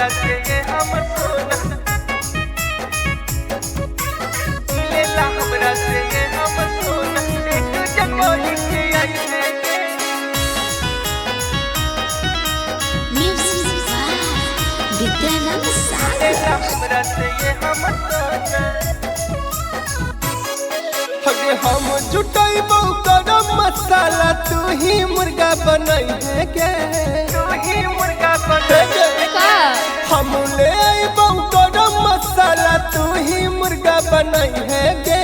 हमरा से ये हमर सोना मिलेला हमरा से ये हमर सोना एक जनवरी के आई है Music by Vidyanand Sagar. मिलेला हमरा से ये हमर सोना हगे हम जुटाइबो गरम मसाला तू ही मुर्गा बनाई है गे तू ही मुर्गा बने हम ले आइबो गरम मसाला तू ही मुर्गा बनाई है गे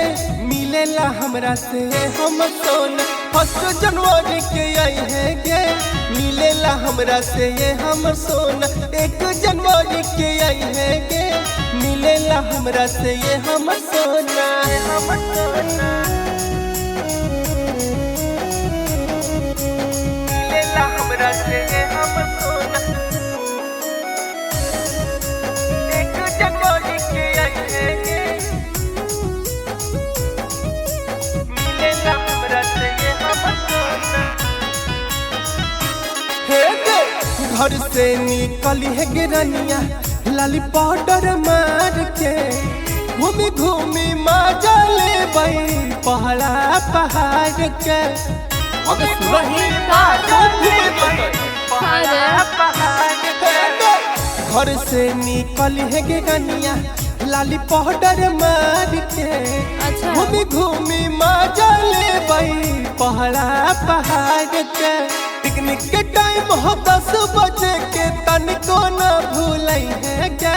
मिलेला हमरा से हम सोना फर्स्ट जनवरी के आई है गे मिलेला हमरा से ये हम सोना 1 जनवरी के आई है गे मिलेला हमरा से ये हम सोना हमर सोना मिलेला हमरा से ये हमर सोना एक जनवरी के आई है मिलेला हमरा से ये हमर सोना हे गे घर से निकली है गिरनिया लाली पाउडर मार के घूमी घूमी मजा ले बई पहाड़ा पहाड़ के अबे सुनही घर से निकली है गिरनिया लाली पाउडर मार के घूमी घूमी मजा ले बई पहाड़ा पहाड़ के पिकनिक के टाइम हो 10 बजे के तनिको ना भूलई है गे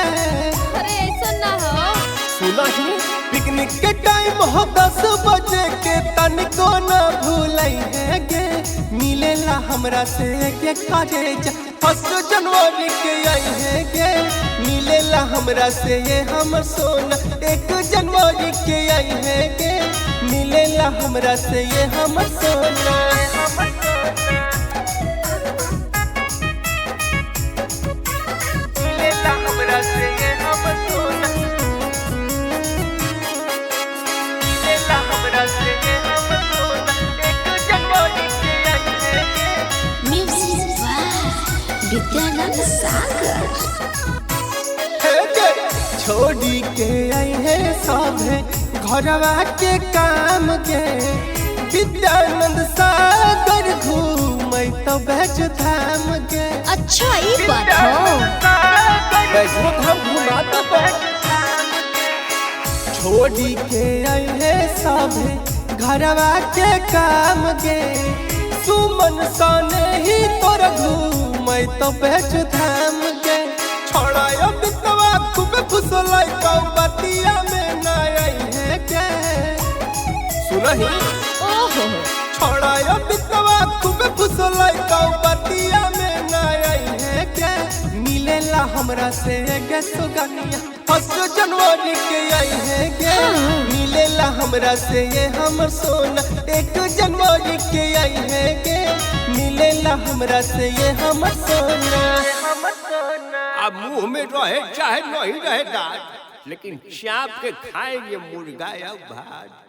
अरे ऐसा ना हो। सुनही पिकनिक के टाइम हो 10 बजे के तनिको ना भूलई है गे मिलेला हमरा से के कॉलेज 1 जनवरी के आई है गे मिलेला हमरा से ये हमर सोना 1 जनवरी के आई है गे मिलेला हमरा से ये हमर सोना मिलेला हमरा से ये हमर सोना मिलेला हमरा से ये हमर सोना एक जनवरी के आई है Music by Vidyanand Sagar. हे गे छोड़ी के आई है सभे घरवा के काम के विद्यानंद सागर घूमै तो बैठ धाम के अच्छा ये बात हो। बैठो धाम घुमा तो छोड़ी के आई है सभे घरवा के काम के सुमन सने ही तोर घूमै तो बैठ धाम के छोड़ायो बितवा खूब फुसलै कौ बतिया में ना आई है के सुनही ओहो छोड़ायो बितवा खूब फुसलै कौ बतिया में ना आई है के मिलेला हमरा से गे सुगनिया 1 जनवरी के आई है गे मिलेला हमरा से ये हमर सोना 1 जनवरी के आई है गे मिलेला हमरा से ये हमर सोना हमर सोना अब मुंह में रहे चाहे नहीं रहे दांत, लेकिन चाप के खाएंगे मुर्गा या भात।